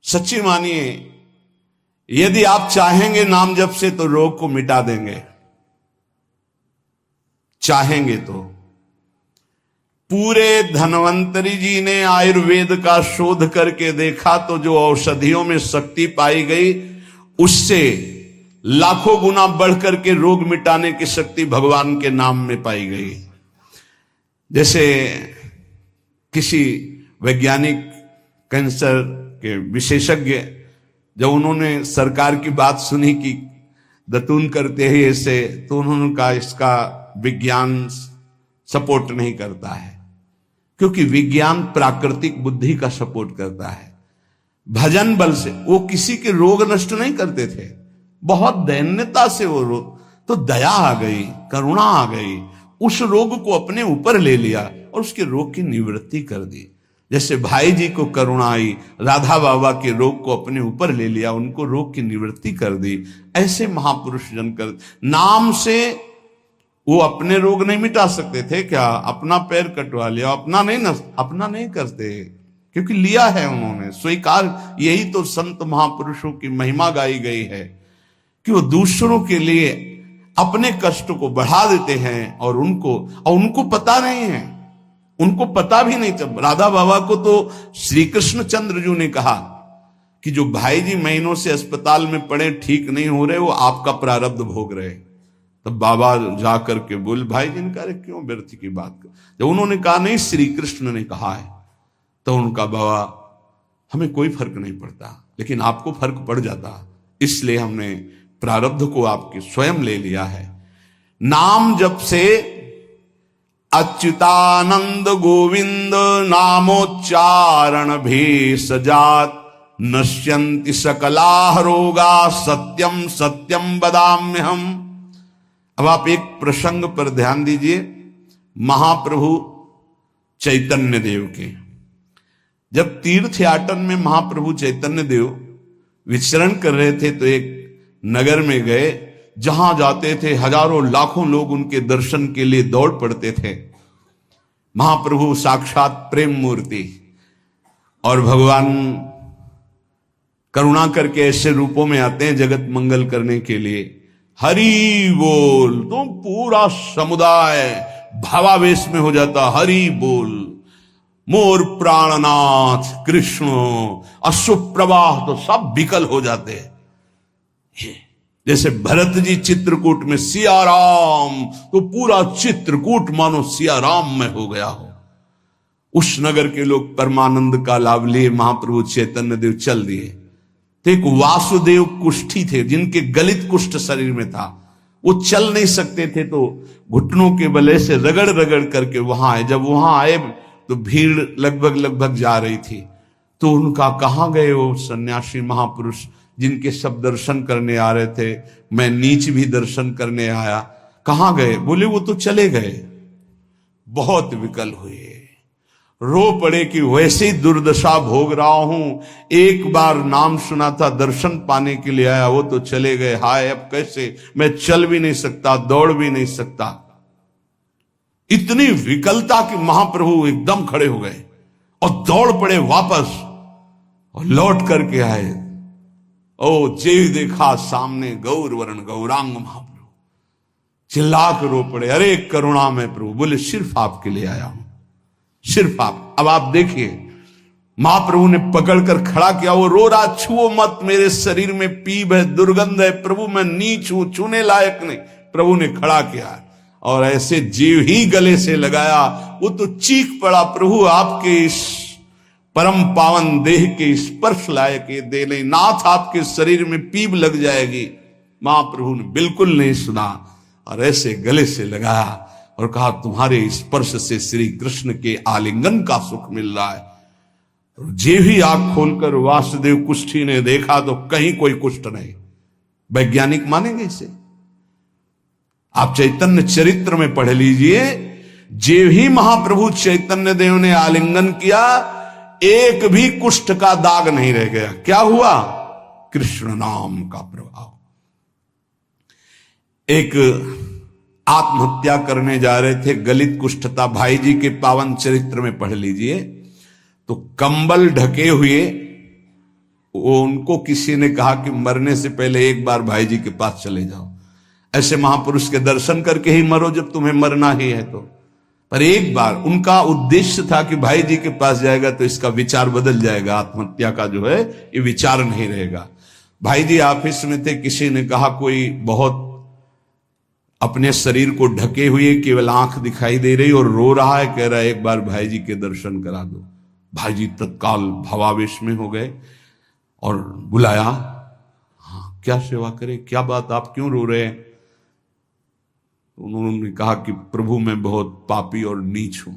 सच्ची मानिए, यदि आप चाहेंगे नाम जप से तो रोग को मिटा देंगे, चाहेंगे तो। पूरे धन्वंतरी जी ने आयुर्वेद का शोध करके देखा तो जो औषधियों में शक्ति पाई गई उससे लाखों गुना बढ़कर के रोग मिटाने की शक्ति भगवान के नाम में पाई गई। जैसे किसी वैज्ञानिक कैंसर के विशेषज्ञ जब उन्होंने सरकार की बात सुनी कि दतून करते हैं ऐसे, तो उन्होंने कहा इसका विज्ञान सपोर्ट नहीं करता है, क्योंकि विज्ञान प्राकृतिक बुद्धि का सपोर्ट करता है। भजन बल से वो किसी के रोग नष्ट नहीं करते थे, बहुत दैन्यता से वो रोग, तो दया आ गई, करुणा आ गई, उस रोग को अपने ऊपर ले लिया और उसके रोग की निवृत्ति कर दी। जैसे भाई जी को करुणा आई, राधा बाबा के रोग को अपने ऊपर ले लिया, उनको रोग की निवृत्ति कर दी। ऐसे महापुरुष जन कर नाम से वो अपने रोग नहीं मिटा सकते थे क्या? अपना पैर कटवा लिया, अपना नहीं करते, क्योंकि लिया है उन्होंने स्वीकार। यही तो संत महापुरुषों की महिमा गाई गई है कि वो दूसरों के लिए अपने कष्ट को बढ़ा देते हैं और उनको पता नहीं है, उनको पता भी नहीं चल। राधा बाबा को तो श्री कृष्ण चंद्र जी ने कहा कि जो भाई जी महीनों से अस्पताल में पड़े, ठीक नहीं हो रहे, वो आपका प्रारब्ध भोग रहे। तब बाबा जाकर के बोले भाई जी ने कहा क्यों व्यर्थ की बात कर। जब उन्होंने कहा नहीं श्री कृष्ण ने कहा है, तो उनका बाबा हमें कोई फर्क नहीं पड़ता, लेकिन आपको फर्क पड़ जाता, इसलिए हमने प्रारब्ध को आपके स्वयं ले लिया है। नाम जप से अच्युतानंद गोविंद नामोच्चारण भी सजात नश्यन्ति सकला रोगा सत्यम सत्यम बदाम्यहम। अब आप एक प्रसंग पर ध्यान दीजिए, महाप्रभु चैतन्य देव के जब तीर्थ याटन में महाप्रभु चैतन्य देव विचरण कर रहे थे तो एक नगर में गए, जहां जाते थे हजारों लाखों लोग उनके दर्शन के लिए दौड़ पड़ते थे। महाप्रभु साक्षात प्रेम मूर्ति, और भगवान करुणा करके ऐसे रूपों में आते हैं जगत मंगल करने के लिए। हरि बोल, तो पूरा समुदाय भावावेश में हो जाता, हरि बोल, मोर प्राणनाथ कृष्ण, अश्रुप्रवाह तो सब विकल हो जाते। जैसे भरत जी चित्रकूट में सिया राम, तो पूरा चित्रकूट मानो सिया राम में हो गया हो। उस नगर के लोग परमानंद का लाभ लिए, महाप्रभु चैतन्य देव चल दिए। तो एक वासुदेव कुष्ठी थे जिनके गलित कुष्ठ शरीर में था, वो चल नहीं सकते थे, तो घुटनों के बले से रगड़ रगड़ करके वहां आए। जब वहां आए तो भीड़ लगभग जा रही थी, तो उनका कहां गए वो सन्यासी महापुरुष जिनके सब दर्शन करने आ रहे थे, मैं नीच भी दर्शन करने आया, कहां गए? बोले वो तो चले गए। बहुत विकल हुए, रो पड़े कि वैसे ही दुर्दशा भोग रहा हूं, एक बार नाम सुना था, दर्शन पाने के लिए आया, वो तो चले गए, हाय अब कैसे, मैं चल भी नहीं सकता, दौड़ भी नहीं सकता। इतनी विकलता कि महाप्रभु एकदम खड़े हो गए और दौड़ पड़े वापस और लौट करके आए। ओ जे देखा सामने गौर वर्ण गौरांग महाप्रभु, चिल्ला कर रो पड़े, अरे करुणा में प्रभु। बोले सिर्फ आपके लिए आया हूं, सिर्फ आप। अब आप देखिए, महाप्रभु ने पकड़कर खड़ा किया, वो रो रहा, छुओ मत, मेरे शरीर में पीप है, दुर्गंध है, प्रभु मैं नीच हूं, छूने लायक नहीं। प्रभु ने खड़ा किया और ऐसे जीव ही गले से लगाया, वो तो चीख पड़ा, प्रभु आपके इस परम पावन देह के स्पर्श लायक ये दे नहीं, नाथ आपके शरीर में पीप लग जाएगी। महाप्रभु ने बिल्कुल नहीं सुना और ऐसे गले से लगाया और कहा तुम्हारे स्पर्श से श्री कृष्ण के आलिंगन का सुख मिल रहा है। जे भी आंख खोलकर वासुदेव कुष्ठी ने देखा तो कहीं कोई कुष्ठ नहीं। वैज्ञानिक मानेंगे इसे? आप चैतन्य चरित्र में पढ़ लीजिए, जे भी महाप्रभु चैतन्य देव ने आलिंगन किया, एक भी कुष्ठ का दाग नहीं रह गया। क्या हुआ? कृष्ण नाम का प्रभाव। एक आत्महत्या करने जा रहे थे, गलित कुष्ठ था, भाई जी के पावन चरित्र में पढ़ लीजिए, तो कंबल ढके हुए उनको किसी ने कहा कि मरने से पहले एक बार भाई जी के पास चले जाओ, ऐसे महापुरुष के दर्शन करके ही मरो जब तुम्हें मरना ही है तो। पर एक बार उनका उद्देश्य था कि भाई जी के पास जाएगा तो इसका विचार बदल जाएगा, आत्महत्या का जो है ये विचार नहीं रहेगा। भाई जी ऑफिस में थे, किसी ने कहा कोई बहुत अपने शरीर को ढके हुए केवल आंख दिखाई दे रही और रो रहा है, कह रहा है एक बार भाई जी के दर्शन करा दो। भाई जी तत्काल भावावेश में हो गए और बुलाया, हाँ क्या सेवा करे, क्या बात, आप क्यों रो रहे हैं? उन्होंने कहा कि प्रभु मैं बहुत पापी और नीच हूं।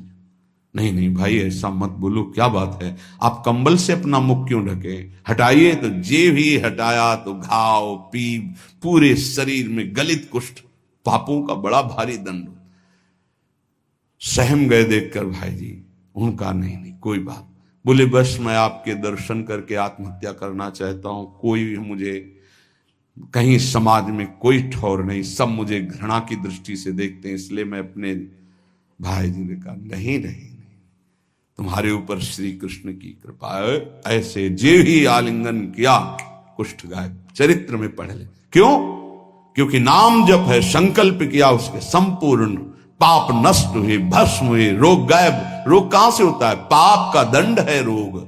नहीं नहीं भाई ऐसा मत बोलो, क्या बात है, आप कंबल से अपना मुख क्यों ढके? हटाइए। तो जे भी हटाया तो घाव पीप पूरे शरीर में, गलित कुष्ठ, पापों का बड़ा भारी दंड। सहम गए देखकर भाई जी। उनका नहीं नहीं कोई बात, बोले बस मैं आपके दर्शन करके आत्महत्या करना चाहता हूं, कोई भी मुझे कहीं समाज में कोई ठौर नहीं, सब मुझे घृणा की दृष्टि से देखते हैं, इसलिए मैं अपने। भाई जी ने कहा नहीं नहीं नहीं, तुम्हारे ऊपर श्री कृष्ण की कृपा है, ऐसे जे ही आलिंगन किया कुष्ठ गायब। चरित्र में पढ़ ले। क्यों? क्योंकि नाम जप है, संकल्प किया उसके, संपूर्ण पाप नष्ट हुए, भस्म हुए, रोग गायब। रोग कहां से होता है? पाप का दंड है रोग,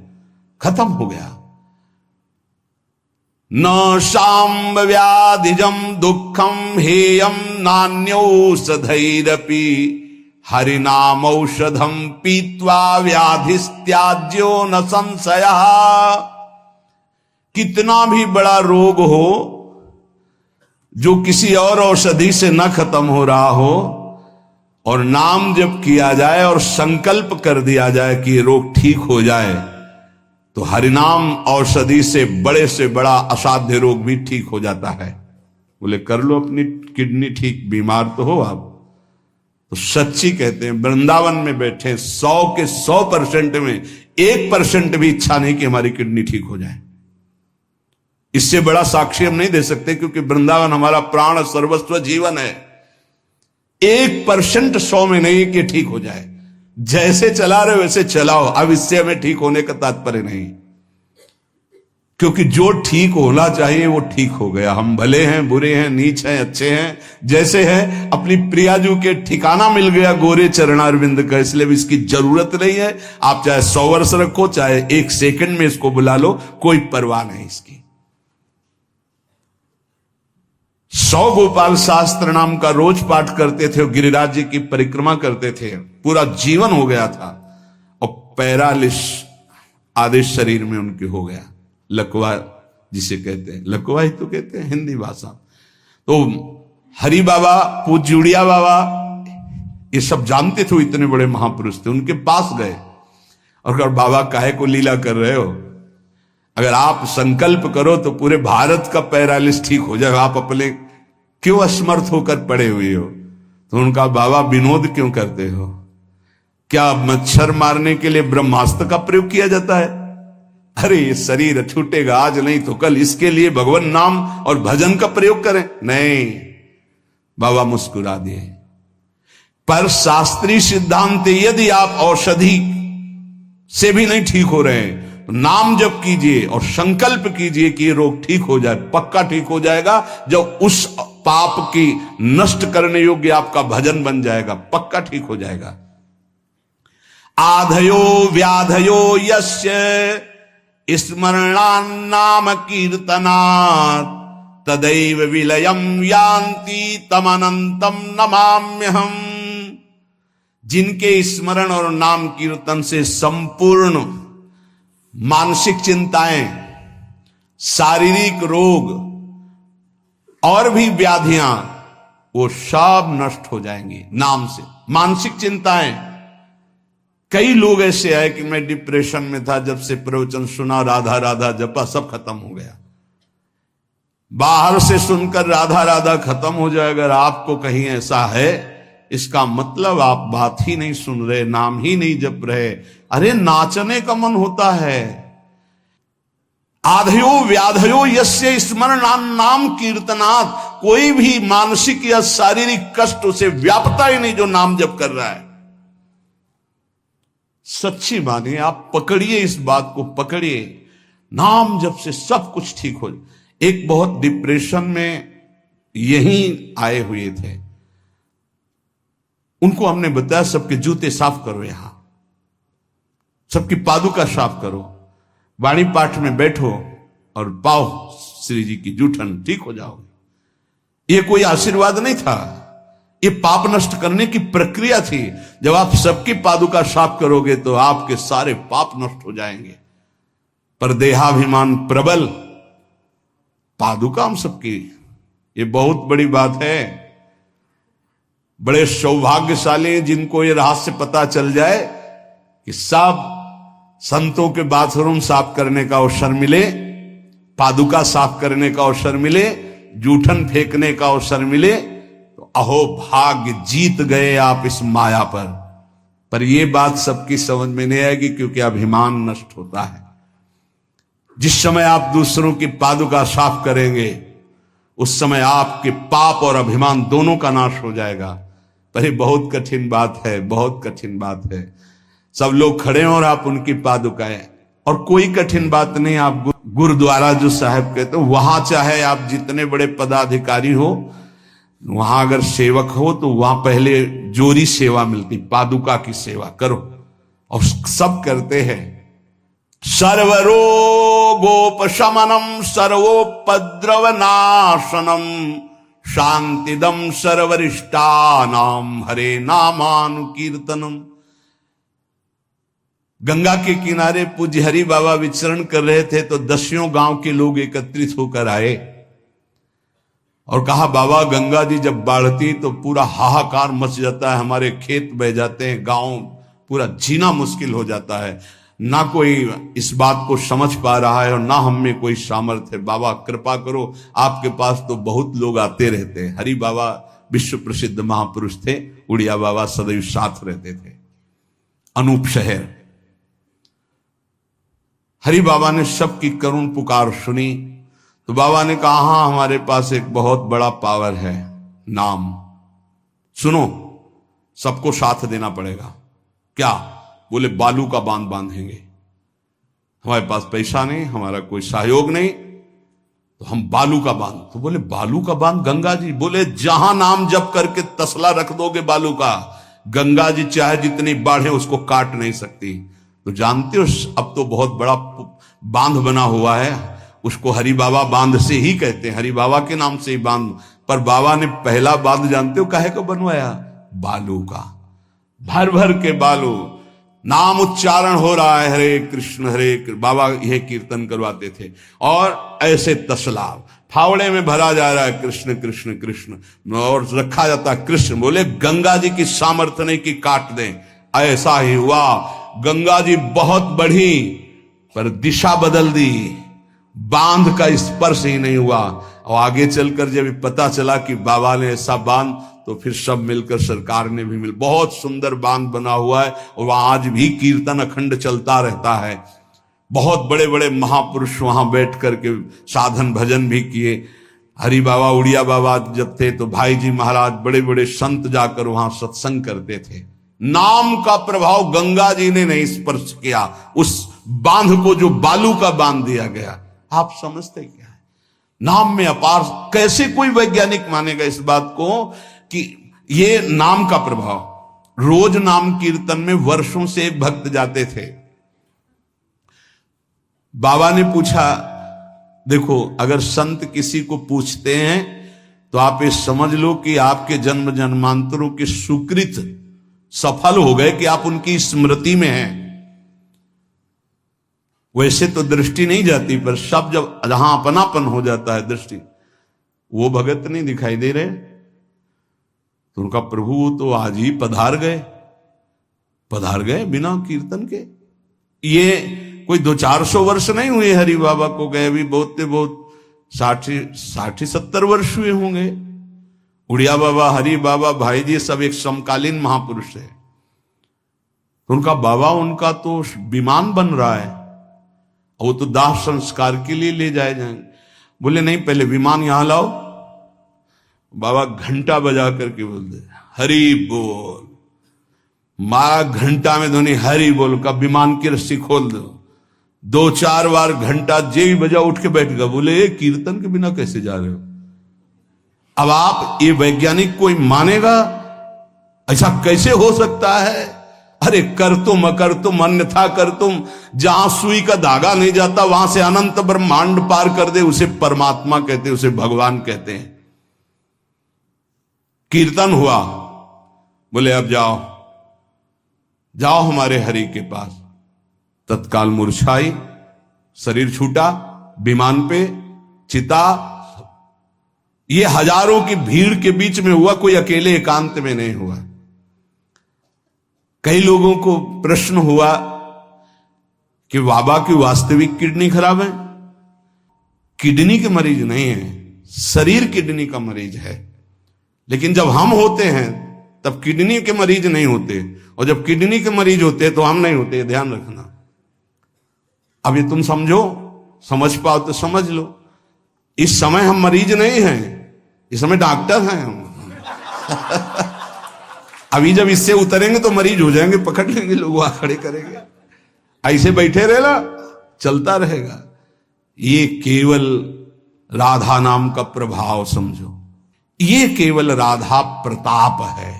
खत्म हो गया। न शाम्ब व्याधिजम दुखम हेयम नान्यौषधैरपि हरिनाम औषधम पीत्वा व्याधिस्त्याज्यो न संशयः। कितना भी बड़ा रोग हो जो किसी और औषधि से न खत्म हो रहा हो और नाम जब किया जाए और संकल्प कर दिया जाए कि ये रोग ठीक हो जाए, तो हरिनाम औषधि से बड़ा असाध्य रोग भी ठीक हो जाता है। बोले कर लो अपनी किडनी ठीक, बीमार तो हो आप। तो सच्ची कहते हैं, वृंदावन में बैठे 100 के 100% में 1% भी इच्छा नहीं कि हमारी किडनी ठीक हो जाए। इससे बड़ा साक्षी हम नहीं दे सकते, क्योंकि वृंदावन हमारा प्राण सर्वस्व जीवन है। 1% 100 में नहीं कि ठीक हो जाए, जैसे चला रहे वैसे चलाओ। अब इससे हमें ठीक होने का तात्पर्य नहीं, क्योंकि जो ठीक होना चाहिए वो ठीक हो गया। हम भले हैं, बुरे हैं, नीच हैं, अच्छे हैं, जैसे हैं, अपनी प्रियाजू के ठिकाना मिल गया गोरे चरणारविंद का, इसलिए इसकी जरूरत नहीं है। आप चाहे 100 वर्ष रखो, चाहे 1 सेकंड में इसको बुला लो, कोई परवाह नहीं इसकी। 100 गोपाल शास्त्र नाम का रोज पाठ करते थे, गिरिराज जी की परिक्रमा करते थे, पूरा जीवन हो गया था। और पैरालिस आदेश शरीर में उनके हो गया, लकवा जिसे कहते हैं, लकवा ही तो कहते हैं हिंदी भाषा। तो हरि बाबा, पूज्य उड़िया बाबा, ये सब जानते थे, इतने बड़े महापुरुष थे। उनके पास गए और अगर बाबा काहे को लीला कर रहे हो, अगर आप संकल्प करो तो पूरे भारत का पैरालिस ठीक हो जाएगा, आप अपने क्यों असमर्थ होकर पड़े हुए हो? तो उनका बाबा विनोद क्यों करते हो? क्या मच्छर मारने के लिए ब्रह्मास्त्र का प्रयोग किया जाता है? अरे ये शरीर छूटेगा आज नहीं तो कल, इसके लिए भगवान नाम और भजन का प्रयोग करें? नहीं। बाबा मुस्कुरा दिए। पर शास्त्रीय सिद्धांत, यदि आप औषधि से भी नहीं ठीक हो रहे हैं तो नाम जप कीजिए और संकल्प कीजिए कि ये रोग ठीक हो जाए। पक्का ठीक हो जाएगा जब उस पाप की नष्ट करने योग्य आपका भजन बन जाएगा, पक्का ठीक हो जाएगा। आधयो व्याधयो यस्य स्मरणान्नाम कीर्तनात् तदैव विलयम यान्ति तमनंतम नमाम्यहम्। जिनके स्मरण और नाम कीर्तन से संपूर्ण मानसिक चिंताएं, शारीरिक रोग और भी व्याधियां, वो सब नष्ट हो जाएंगी नाम से। मानसिक चिंताएं, कई लोग ऐसे आए कि मैं डिप्रेशन में था, जब से प्रवचन सुना, राधा राधा जपा, सब खत्म हो गया। बाहर से सुनकर राधा राधा खत्म हो जाए, अगर आपको कहीं ऐसा है, इसका मतलब आप बात ही नहीं सुन रहे, नाम ही नहीं जप रहे। अरे नाचने का मन होता है। आधयो व्याधयो यस्य स्मरणान्नाम कीर्तनात्, कोई भी मानसिक या शारीरिक कष्ट उसे व्यापता ही नहीं जो नाम जप कर रहा है। सच्ची मानिए, आप पकड़िए, इस बात को पकड़िए। नाम जप से सब कुछ ठीक हो जाए। एक बहुत डिप्रेशन में यही आए हुए थे, उनको हमने बताया सबके जूते साफ करो, यहां सबकी पादुका साफ करो, वाणी पाठ में बैठो और पाओ श्री जी की जूठन, ठीक हो जाओगे। ये कोई आशीर्वाद नहीं था, ये पाप नष्ट करने की प्रक्रिया थी। जब आप सबकी पादुका साफ करोगे तो आपके सारे पाप नष्ट हो जाएंगे। पर देहाभिमान प्रबल, पादुका हम सबकी, ये बहुत बड़ी बात है। बड़े सौभाग्यशाली हैं जिनको ये रहस्य पता चल जाए कि सब संतों के बाथरूम साफ करने का अवसर मिले, पादुका साफ करने का अवसर मिले, जूठन फेंकने का अवसर मिले, तो अहो भाग्य, जीत गए आप इस माया पर यह बात सबकी समझ में नहीं आएगी, क्योंकि अभिमान नष्ट होता है। जिस समय आप दूसरों की पादुका साफ करेंगे उस समय आपके पाप और अभिमान दोनों का नाश हो जाएगा। पर ये बहुत कठिन बात है, बहुत कठिन बात है। सब लोग खड़े हैं और आप उनकी पादुकाएं, और कोई कठिन बात नहीं। आप गुरुद्वारा जो साहब कहते हो, वहां चाहे आप जितने बड़े पदाधिकारी हो, वहां अगर सेवक हो तो वहां पहले जोरी सेवा मिलती, पादुका की सेवा करो, और सब करते हैं। सर्वरोगोपशमनम सर्वोपद्रवनाशनम शांतिदम सर्वरिष्टानाम हरे नामानुकीर्तनम। गंगा के किनारे पूज्य हरि बाबा विचरण कर रहे थे तो 10 गांव के लोग एकत्रित होकर आए और कहा, बाबा गंगा जी जब बढ़ती तो पूरा हाहाकार मच जाता है, हमारे खेत बह जाते हैं, गांव पूरा जीना मुश्किल हो जाता है। ना कोई इस बात को समझ पा रहा है और ना हम में कोई सामर्थ्य है। बाबा कृपा करो, आपके पास तो बहुत लोग आते रहते हैं। हरि बाबा विश्व प्रसिद्ध महापुरुष थे, उड़िया बाबा सदैव साथ रहते थे। अनूप शहर, हरि बाबा ने सबकी करुण पुकार सुनी तो बाबा ने कहा, हाँ हमारे पास एक बहुत बड़ा पावर है, नाम। सुनो, सबको साथ देना पड़ेगा। क्या? बोले बालू का बांध बांधेंगे। हमारे पास पैसा नहीं, हमारा कोई सहयोग नहीं, तो हम बालू का बांध। तो बोले बालू का बांध गंगा जी? बोले जहां नाम जप करके तसला रख दोगे बालू का, गंगा जी चाहे जितनी बाढ़े उसको काट नहीं सकती। तो जानते हो अब तो बहुत बड़ा बांध बना हुआ है, उसको हरि बाबा बांध से ही कहते हैं, हरि बाबा के नाम से ही बांध। पर बाबा ने पहला बांध जानते हो काहे को बनवाया? बालू का। भर भर के बालू, नाम उच्चारण हो रहा है, हरे कृष्ण हरे कृष्ण। बाबा यह कीर्तन करवाते थे और ऐसे तसला फावड़े में भरा जा रहा है, कृष्ण कृष्ण कृष्ण, और रखा जाता कृष्ण। बोले गंगा जी की सामर्थ्य नहीं कि काट दें। ऐसा ही हुआ, गंगा जी बहुत बढ़ी पर दिशा बदल दी, बांध का स्पर्श ही नहीं हुआ। और आगे चलकर जब पता चला कि बाबा ने ऐसा बांध, तो फिर सब मिलकर सरकार ने भी बहुत सुंदर बांध बना हुआ है और वहां आज भी कीर्तन अखंड चलता रहता है। बहुत बड़े बड़े महापुरुष वहां बैठ करके साधन भजन भी किए। हरि बाबा, उड़िया बाबा जब थे तो भाई जी महाराज, बड़े बड़े संत जाकर वहां सत्संग करते थे। नाम का प्रभाव गंगा जी ने नहीं स्पर्श किया, उस बांध को जो बालू का बांध दिया गया। आप समझते क्या है? नाम में अपार। कैसे कोई वैज्ञानिक मानेगा इस बात को कि ये नाम का प्रभाव। रोज नाम कीर्तन में वर्षों से एक भक्त जाते थे। बाबा ने पूछा, देखो अगर संत किसी को पूछते हैं तो आप ये समझ लो कि आपके जन्म जन्मांतरों के सुकृत सफल हो गए कि आप उनकी स्मृति में हैं। वैसे तो दृष्टि नहीं जाती, पर सब जब जहां अपनापन हो जाता है दृष्टि, वो भगत नहीं दिखाई दे रहे तो उनका प्रभु तो आज ही पधार गए बिना कीर्तन के। ये कोई 200-400 वर्ष नहीं हुए हरि बाबा को गए, भी बहुत 60-70 वर्ष हुए होंगे। उड़िया बाबा, हरि बाबा, भाई जी सब एक समकालीन महापुरुष है। तो उनका बाबा, उनका तो विमान बन रहा है, वो तो दाह संस्कार के लिए ले जाएंगे। बोले नहीं, पहले विमान यहां लाओ। बाबा घंटा बजा करके बोलते, हरि बोल। मारा घंटा में ध्वनि हरि बोल का, विमान की रस्सी खोल दो। 2-4 बार घंटा जे भी बजा उठ के बैठ गया। बोले कीर्तन के बिना कैसे जा रहे हो? अब आप ये वैज्ञानिक कोई मानेगा? ऐसा कैसे हो सकता है? अरे कर तुम अकर तुम अन्यथा कर तुम, जहां सुई का धागा नहीं जाता वहां से अनंत ब्रह्मांड पार कर दे, उसे परमात्मा कहते, उसे भगवान कहते हैं। कीर्तन हुआ, बोले अब जाओ जाओ हमारे हरि के पास। तत्काल मूर्छाई, शरीर छूटा, विमान पे चिता। ये हजारों की भीड़ के बीच में हुआ, कोई अकेले एकांत में नहीं हुआ। कई लोगों को प्रश्न हुआ कि बाबा की वास्तविक किडनी खराब है। किडनी के मरीज नहीं है, शरीर किडनी का मरीज है। लेकिन जब हम होते हैं तब किडनी के मरीज नहीं होते, और जब किडनी के मरीज होते तो हम नहीं होते। ध्यान रखना। अब ये तुम समझो, समझ पाओ तो समझ लो। इस समय हम मरीज नहीं हैं, इस समय डॉक्टर हैं हम। अभी जब इससे उतरेंगे तो मरीज हो जाएंगे, पकड़ लेंगे लोग, वहां खड़े करेंगे। ऐसे बैठे रहना, चलता रहेगा। ये केवल राधा नाम का प्रभाव समझो। ये केवल राधा प्रताप है,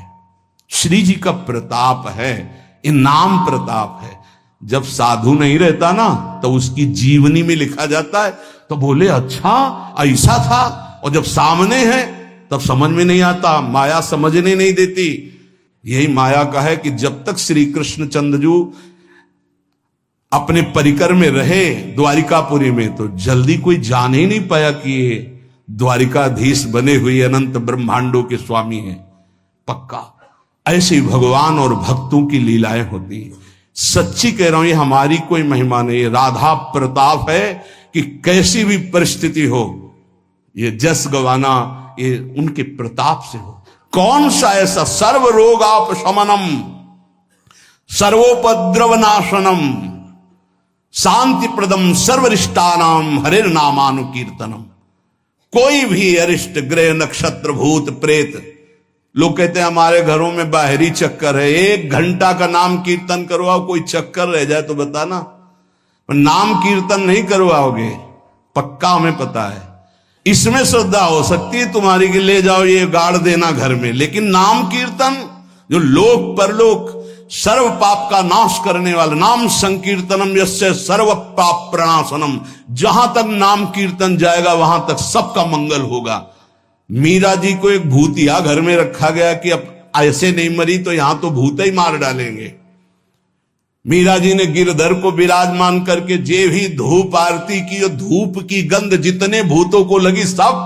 श्री जी का प्रताप है, ये नाम प्रताप है। जब साधु नहीं रहता ना तो उसकी जीवनी में लिखा जाता है तो बोले अच्छा ऐसा था, और जब सामने है तब समझ में नहीं आता, माया समझने नहीं देती। यही माया का है कि जब तक श्री कृष्ण चंद्रजू अपने परिकर में रहे द्वारिकापुरी में, तो जल्दी कोई जान ही नहीं पाया कि ये द्वारिकाधीश बने हुए अनंत ब्रह्मांडों के स्वामी हैं। पक्का ऐसे भगवान और भक्तों की लीलाएं होती हैं। सच्ची कह रहा हूं, ये हमारी कोई महिमा नहीं, ये राधा प्रताप है कि कैसी भी परिस्थिति हो, ये जस गवाना ये उनके प्रताप से हो। कौन सा ऐसा सर्व रोगापशमनम सर्वोपद्रव नाशनम शांति प्रदम सर्वरिष्टानाम हरिर नामानुकीर्तनम। कोई भी अरिष्ट ग्रह नक्षत्र भूत प्रेत, लोग कहते हैं हमारे घरों में बाहरी चक्कर है, 1 घंटा का नाम कीर्तन करवाओ, कोई चक्कर रह जाए तो बताना। नाम कीर्तन नहीं करवाओगे, पक्का हमें पता है। इसमें श्रद्धा हो सकती है तुम्हारी कि ले जाओ ये गाड़ देना घर में, लेकिन नाम कीर्तन जो लोक परलोक सर्व पाप का नाश करने वाला, नाम संकीर्तनम यस्य सर्व पाप प्रणाशनम, जहां तक नाम कीर्तन जाएगा वहां तक सबका मंगल होगा। मीरा जी को एक भूतिया घर में रखा गया कि अब ऐसे नहीं मरी तो यहां तो भूत ही मार डालेंगे। मीरा जी ने गिरधर को विराजमान करके जे भी धूप आरती की, और धूप की गंध जितने भूतों को लगी सब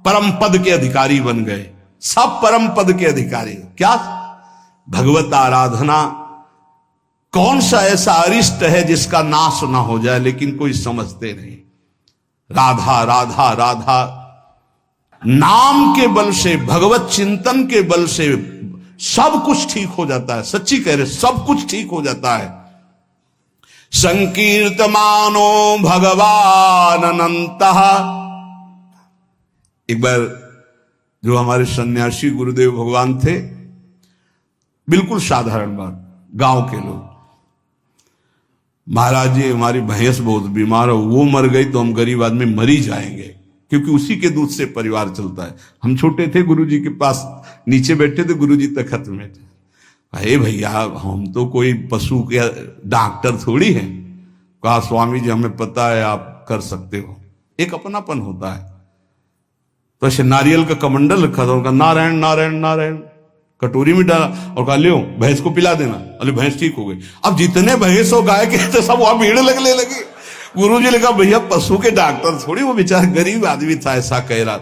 परम पद के अधिकारी बन गए, सब परम पद के अधिकारी। क्या भगवत आराधना, कौन सा ऐसा अरिष्ट है जिसका नाश ना हो जाए, लेकिन कोई समझते नहीं। राधा राधा राधा नाम के बल से, भगवत चिंतन के बल से सब कुछ ठीक हो जाता है। सच्ची कह रहे, सब कुछ ठीक हो जाता है। संकीर्तमानो भगवान अनंतः। एक बार जो हमारे सन्यासी गुरुदेव भगवान थे, बिल्कुल साधारण बात, गांव के लोग, महाराज जी हमारी भैंस बहुत बीमार हो, वो मर गई तो हम गरीब आदमी मरी जाएंगे, क्योंकि उसी के दूध से परिवार चलता है। हम छोटे थे, गुरुजी के पास नीचे बैठे थे, गुरुजी तखत में थे। अरे भैया हम तो कोई पशु के डॉक्टर थोड़ी हैं। कहा स्वामी जी हमें पता है आप कर सकते हो। एक अपनापन होता है। तो ऐसे नारियल का कमंडल रखा था, उनका नारायण नारायण नारायण कटोरी में डाला और कहा लियो भैंस को पिला देना। अरे भैंस ठीक हो गई। अब जितने भैंस हो गाय के थे सब वहां भीड़ लगने लगी। गुरु जी ने कहा भैया पशु के डॉक्टर थोड़ी, वो बेचारा गरीब आदमी था, ऐसा कह रहा।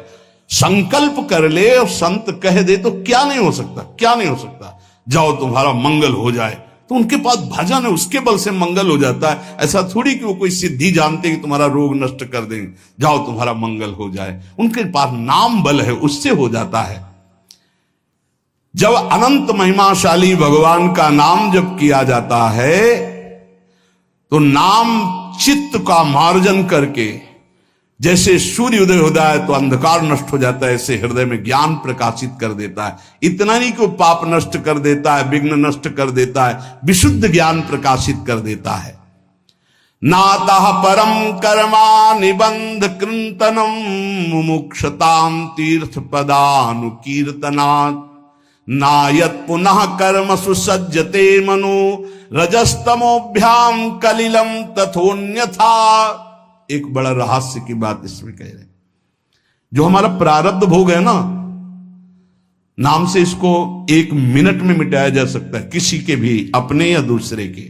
संकल्प कर ले और संत कह दे तो क्या नहीं हो सकता, क्या नहीं हो सकता। जाओ तुम्हारा मंगल हो जाए, तो उनके पास भजन है, उसके बल से मंगल हो जाता है। ऐसा थोड़ी कि वो कोई सिद्धि जानते कि तुम्हारा रोग नष्ट कर देंगे। जाओ तुम्हारा मंगल हो जाए, उनके पास नाम बल है, उससे हो जाता है। जब अनंत महिमाशाली भगवान का नाम जब किया जाता है तो नाम चित्त का मार्जन करके, जैसे सूर्य उदय होता है तो अंधकार नष्ट हो जाता है, ऐसे हृदय में ज्ञान प्रकाशित कर देता है। इतना नहीं कि वो पाप नष्ट कर देता है, विघ्न नष्ट कर देता है, विशुद्ध ज्ञान प्रकाशित कर देता है। नातः परम कर्मा निबंध कृंतनम मुमुक्षताम तीर्थ पदानुकीर्तनात् नायत पुनः कर्म सुसज्जते मनु रजस्तमोभ्याम कलिलम तथोन्यथा। एक बड़ा रहस्य की बात इसमें कह रहे, जो हमारा प्रारब्ध भोग है ना, नाम से इसको 1 मिनट में मिटाया जा सकता है, किसी के भी, अपने या दूसरे के।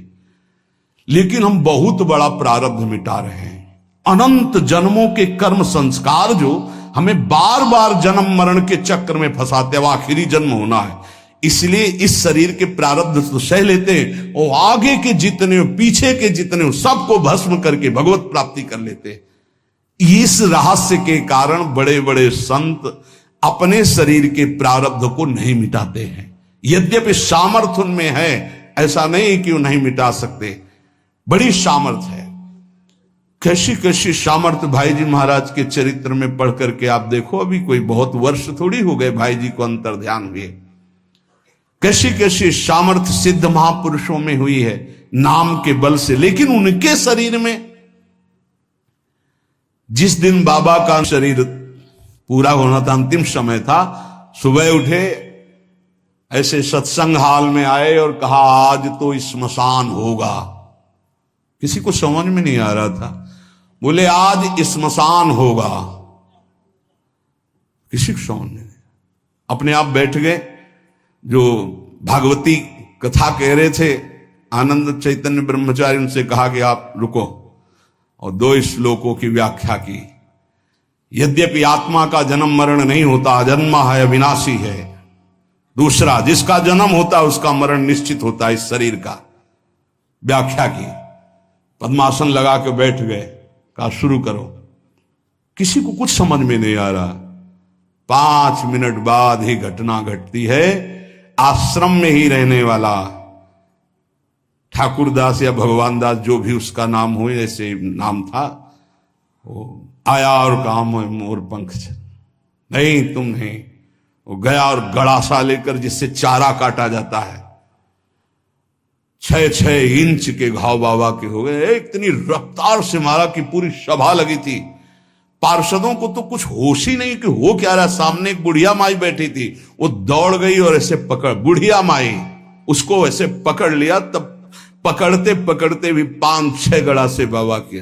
लेकिन हम बहुत बड़ा प्रारब्ध मिटा रहे हैं। अनंत जन्मों के कर्म संस्कार जो हमें बार बार जन्म मरण के चक्र में फंसाते, वो आखिरी जन्म होना है, इसलिए इस शरीर के प्रारब्ध तो सह लेते हैं, और आगे के जितने हो, पीछे के जितने हो, सबको भस्म करके भगवत प्राप्ति कर लेते हैं। इस रहस्य के कारण बड़े बड़े संत अपने शरीर के प्रारब्ध को नहीं मिटाते हैं। यद्यपि सामर्थ्य उनमें है, ऐसा नहीं कि वो नहीं मिटा सकते, बड़ी सामर्थ्य है। कैसी कैसी सामर्थ्य भाई जी महाराज के चरित्र में पढ़ करके आप देखो, अभी कोई बहुत वर्ष थोड़ी हो गए भाई जी को अंतर ध्यान हुए। कैसी कैसी सामर्थ्य सिद्ध महापुरुषों में हुई है नाम के बल से। लेकिन उनके शरीर में, जिस दिन बाबा का शरीर पूरा होना था, अंतिम समय था, सुबह उठे, ऐसे सत्संग हाल में आए और कहा आज तो स्मशान होगा। किसी को समझ में नहीं आ रहा था, बोले आज स्मशान होगा, किसी को समझ नहीं। अपने आप बैठ गए। जो भागवती कथा कह रहे थे आनंद चैतन्य ब्रह्मचारी, उनसे कहा कि आप रुको, और 2 श्लोकों की व्याख्या की। यद्यपि आत्मा का जन्म मरण नहीं होता, अजन्मा है, अविनाशी है। दूसरा, जिसका जन्म होता है उसका मरण निश्चित होता है, इस शरीर का। व्याख्या की, पद्मासन लगा के बैठ गए, कहा शुरू करो। किसी को कुछ समझ में नहीं आ रहा। 5 मिनट बाद ही घटना घटती है। आश्रम में ही रहने वाला ठाकुरदास या भगवान दास, जो भी उसका नाम हो, ऐसे नाम था, वो आया और कहा मोर पंख नहीं, तुम नहीं। वो गया और गड़ासा लेकर, जिससे चारा काटा जाता है, 6-6 इंच के घाव बाबा के हो गए। इतनी रफ्तार से मारा कि पूरी सभा लगी थी। पार्षदों को तो कुछ होश ही नहीं कि हो क्या रहा। सामने एक बुढ़िया माई बैठी थी, वो दौड़ गई और ऐसे पकड़, बुढ़िया माई उसको ऐसे पकड़ लिया। तब पकड़ते पकड़ते भी 5-6 गड़ा से बाबा के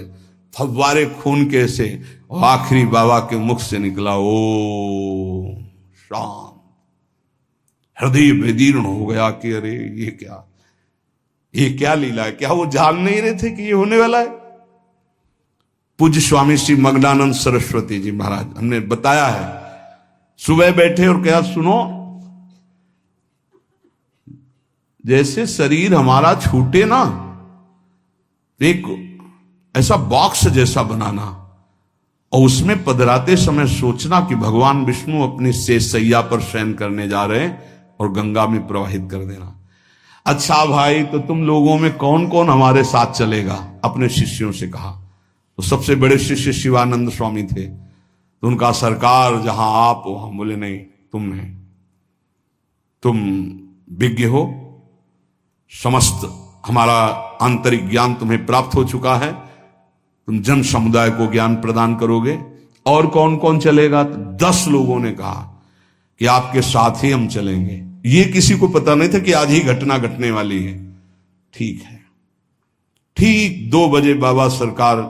फव्वारे खून के से, और आखिरी बाबा के मुख से निकला ओ शांत। हृदय विदीर्ण हो गया कि अरे ये क्या लीला है। क्या वो जान नहीं रहे थे कि ये होने वाला है। पूज्य स्वामी श्री मग्नानंद सरस्वती जी महाराज, हमने बताया है, सुबह बैठे और कहा सुनो, जैसे शरीर हमारा छूटे ना, एक ऐसा बॉक्स जैसा बनाना, और उसमें पधराते समय सोचना कि भगवान विष्णु अपनी शेषशैया पर शयन करने जा रहे हैं, और गंगा में प्रवाहित कर देना। अच्छा भाई, तो तुम लोगों में कौन कौन हमारे साथ चलेगा? अपने शिष्यों से कहा। तो सबसे बड़े शिष्य शिवानंद स्वामी थे। तो उनका सरकार जहां आप हो, हम बोले नहीं, तुम नहीं, तुम विज्ञ हो, समस्त हमारा आंतरिक ज्ञान तुम्हें प्राप्त हो चुका है, तुम जन समुदाय को ज्ञान प्रदान करोगे। और कौन कौन चलेगा? तो 10 लोगों ने कहा कि आपके साथ ही हम चलेंगे। ये किसी को पता नहीं था कि आज ही घटना घटने वाली है। ठीक है। ठीक 2 बजे बाबा सरकार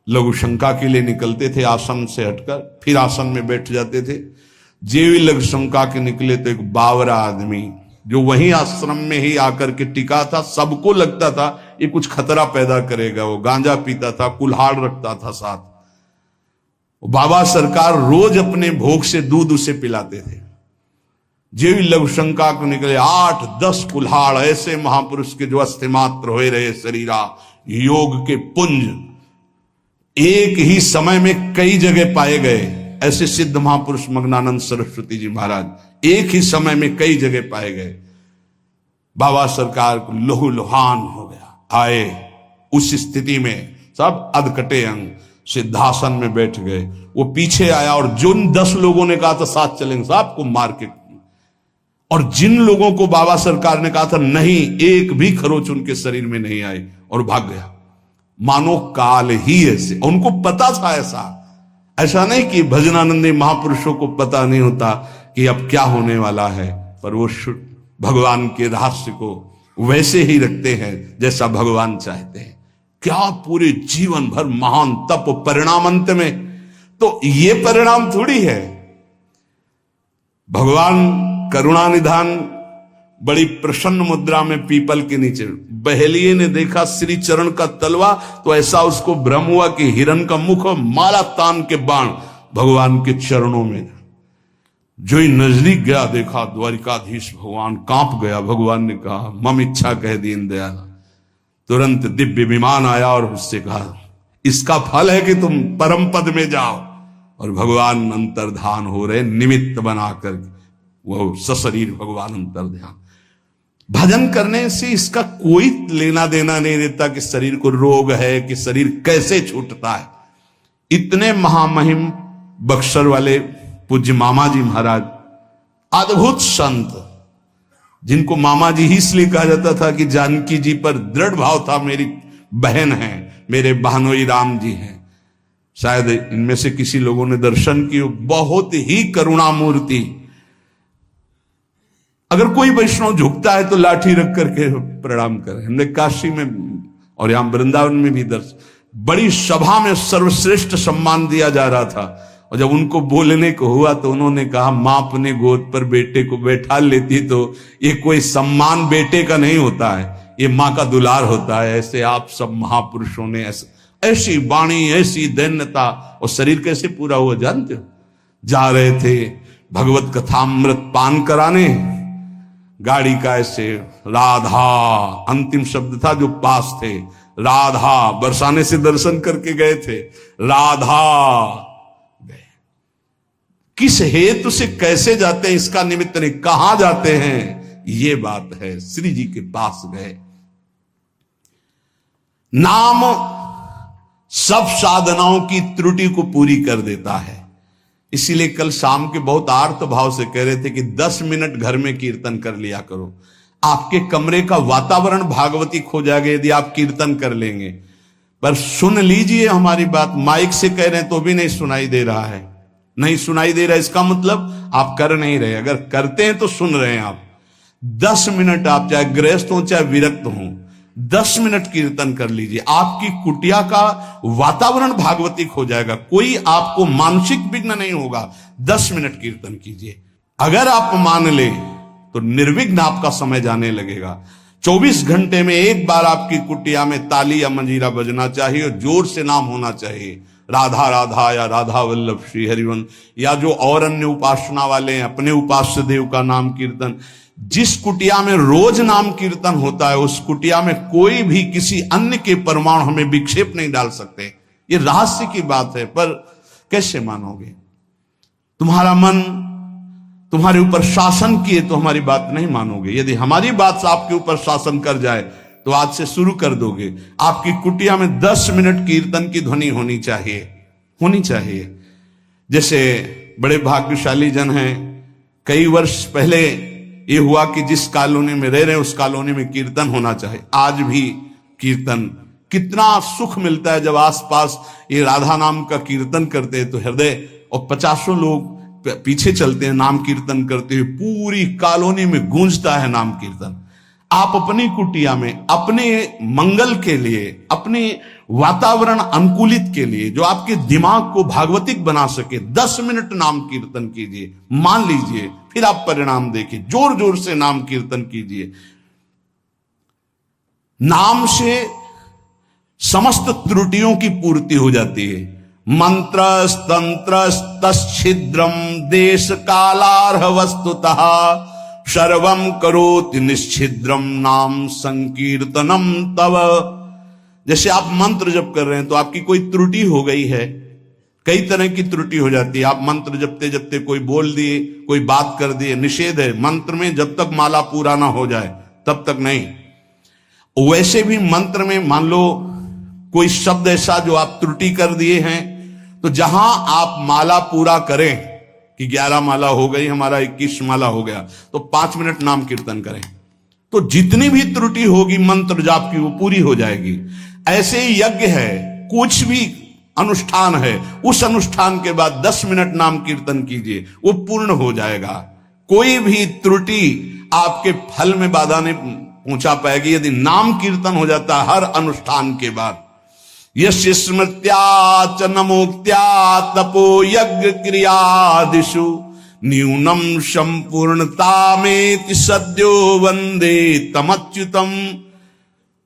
लघु शंका के लिए निकलते थे, आसन से हटकर, फिर आसन में बैठ जाते थे। जेवी लघु शंका के निकले तो एक बावरा आदमी जो वहीं आश्रम में ही आकर के टिका था, सबको लगता था ये कुछ खतरा पैदा करेगा। वो गांजा पीता था, कुल्हाड़ रखता था साथ। बाबा सरकार रोज अपने भोग से दूध उसे पिलाते थे। जेवी लघु शंका को निकले 8-10 कुल्हाड़, ऐसे महापुरुष के जो अस्थि मात्र हो रहे शरीरा, योग के पुंज एक ही समय में कई जगह पाए गए। ऐसे सिद्ध महापुरुष मग्नानंद सरस्वती जी महाराज एक ही समय में कई जगह पाए गए। बाबा सरकार को लोहू लोहान हो गया। आए उस स्थिति में सब अधकटे अंग सिद्धासन में बैठ गए। वो पीछे आया और जिन 10 लोगों ने कहा था साथ चलेंगे, सबको मार के, और जिन लोगों को बाबा सरकार ने कहा था नहीं, एक भी खरोच उनके शरीर में नहीं आई, और भाग गया। मानो काल ही ऐसे। उनको पता था ऐसा नहीं कि भजनानंदी महापुरुषों को पता नहीं होता कि अब क्या होने वाला है, पर वो भगवान के रहस्य को वैसे ही रखते हैं जैसा भगवान चाहते हैं। क्या पूरे जीवन भर महान तप, परिणाम अंत में तो ये परिणाम थोड़ी है। भगवान करुणा निधान बड़ी प्रसन्न मुद्रा में पीपल के नीचे, बहेलिए ने देखा श्री चरण का तलवा तो ऐसा उसको भ्रम हुआ कि हिरण का मुख और माला तान के बाण भगवान के चरणों में। जो ही नजदीक गया देखा द्वारिकाधीश भगवान कांप गया। भगवान ने कहा मम इच्छा कह दीन दयाल। तुरंत दिव्य विमान आया और उससे कहा इसका फल है कि तुम परम पद में जाओ। और भगवान अंतर्धान हो रहे, निमित्त बनाकर वो सशरीर भगवान अंतर्ध्यान। भजन करने से इसका कोई लेना देना नहीं रहता कि शरीर को रोग है, कि शरीर कैसे छूटता है। इतने महामहिम बक्सर वाले पूज्य मामा जी महाराज, अद्भुत संत, जिनको मामा जी ही इसलिए कहा जाता था कि जानकी जी पर दृढ़ भाव था, मेरी बहन है, मेरे बहनोई राम जी हैं। शायद इनमें से किसी लोगों ने दर्शन किए, बहुत ही करुणामूर्ति। अगर कोई वैष्णव झुकता है तो लाठी रख करके प्रणाम करें। हमने काशी में और यहां वृंदावन में भी दर्शन, बड़ी सभा में सर्वश्रेष्ठ सम्मान दिया जा रहा था, और जब उनको बोलने को हुआ तो उन्होंने कहा मां अपने गोद पर बेटे को बैठा लेती तो ये कोई सम्मान बेटे का नहीं होता है, ये मां का दुलार होता है। ऐसे आप सब महापुरुषों ने ऐसी वाणी, ऐसी दैन्यता, और शरीर कैसे पूरा हुआ जानते हो। जा रहे थे भगवत कथामृत पान कराने, गाड़ी का ऐसे राधा अंतिम शब्द था जो पास थे, राधा बरसाने से दर्शन करके गए थे, राधा गए। किस हेतु से कैसे जाते हैं इसका निमित्त नहीं, कहां जाते हैं ये बात है। श्री जी के पास गए। नाम सब साधनाओं की त्रुटि को पूरी कर देता है। इसीलिए कल शाम के बहुत आर्त भाव से कह रहे थे कि 10 मिनट घर में कीर्तन कर लिया करो। आपके कमरे का वातावरण भागवती खो जाएगा यदि आप कीर्तन कर लेंगे। पर सुन लीजिए हमारी बात, माइक से कह रहे हैं तो भी नहीं सुनाई दे रहा है, नहीं सुनाई दे रहा है, इसका मतलब आप कर नहीं रहे। अगर करते हैं तो सुन रहे हैं आप। 10 मिनट आप चाहे गृहस्थ हो चाहे विरक्त हो, 10 मिनट कीर्तन कर लीजिए। आपकी कुटिया का वातावरण भागवतिक हो जाएगा, कोई आपको मानसिक विघ्न नहीं होगा। 10 मिनट कीर्तन कीजिए। अगर आप मान ले तो निर्विघ्न आपका समय जाने लगेगा। 24 घंटे में एक बार आपकी कुटिया में ताली या मंजीरा बजना चाहिए और जोर से नाम होना चाहिए, राधा राधा या राधा वल्लभ श्री हरिवंश, या जो और अन्य उपासना वाले हैं अपने उपास्य देव का नाम कीर्तन। जिस कुटिया में रोज नाम कीर्तन होता है उस कुटिया में कोई भी किसी अन्य के परमाणु हमें विक्षेप नहीं डाल सकते। ये रहस्य की बात है, पर कैसे मानोगे? तुम्हारा मन तुम्हारे ऊपर शासन किए तो हमारी बात नहीं मानोगे। यदि हमारी बात आपके ऊपर शासन कर जाए तो आज से शुरू कर दोगे। आपकी कुटिया में 10 मिनट कीर्तन की ध्वनि होनी चाहिए। जैसे बड़े भाग्यशाली जन हैं, कई वर्ष पहले ये हुआ कि जिस कॉलोनी में रह रहे हैं उस कॉलोनी में कीर्तन होना चाहिए। आज भी कीर्तन, कितना सुख मिलता है जब आसपास ये राधा नाम का कीर्तन करते हैं तो हृदय, और 50 लोग पीछे चलते हैं नाम कीर्तन करते हुए, पूरी कॉलोनी में गूंजता है नाम कीर्तन। आप अपनी कुटिया में अपने मंगल के लिए, अपने वातावरण अनुकूलित के लिए, जो आपके दिमाग को भागवतिक बना सके, 10 मिनट नाम कीर्तन कीजिए। मान लीजिए, फिर आप परिणाम देखिए। जोर जोर से नाम कीर्तन कीजिए। नाम से समस्त त्रुटियों की पूर्ति हो जाती है। मंत्र तंत्र तच्छिद्रम देश कालार्ह वस्तुतः सर्वम करोति निश्चिद्रम नाम संकीर्तनम तव। जैसे आप मंत्र जप कर रहे हैं तो आपकी कोई त्रुटि हो गई है, कई तरह की त्रुटि हो जाती है। आप मंत्र जपते जपते कोई बोल दिए, कोई बात कर दिए, निषेध है मंत्र में, जब तक माला पूरा ना हो जाए तब तक नहीं। वैसे भी मंत्र में मान लो कोई शब्द ऐसा जो आप त्रुटि कर दिए हैं, तो जहां आप माला पूरा करें कि 11 माला हो गई, हमारा 21 माला हो गया, तो 5 मिनट नाम कीर्तन करें, तो जितनी भी त्रुटि होगी मंत्र जाप की वो पूरी हो जाएगी। ऐसे ही यज्ञ है, कुछ भी अनुष्ठान है, उस अनुष्ठान के बाद 10 मिनट नाम कीर्तन कीजिए, वो पूर्ण हो जाएगा। कोई भी त्रुटि आपके फल में बाधा नहीं पहुंचा पाएगी यदि नाम कीर्तन हो जाता है हर अनुष्ठान के बाद। यश स्मृत्या च नमोक्त्या तपो यज्ञ क्रियादिषु न्यूनम संपूर्णतामेति सद्यो वंदे तमच्युतम।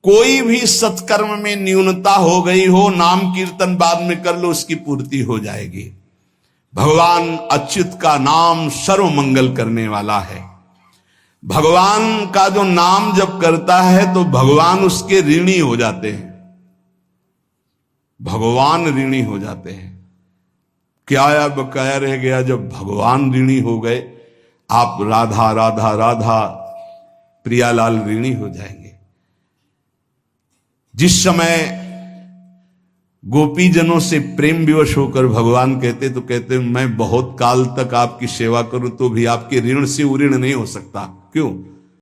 कोई भी सत्कर्म में न्यूनता हो गई हो, नाम कीर्तन बाद में कर लो, उसकी पूर्ति हो जाएगी। भगवान अच्युत का नाम सर्व मंगल करने वाला है। भगवान का जो नाम जब करता है तो भगवान उसके ऋणी हो जाते हैं, भगवान ऋणी हो जाते हैं। क्या बकाया रह गया जब भगवान ऋणी हो गए? आप राधा राधा राधा प्रियालाल ऋणी हो जाएंगे। जिस समय गोपीजनों से प्रेम विवश होकर भगवान कहते तो कहते मैं बहुत काल तक आपकी सेवा करूं तो भी आपके ऋण से ऋण नहीं हो सकता। क्यों?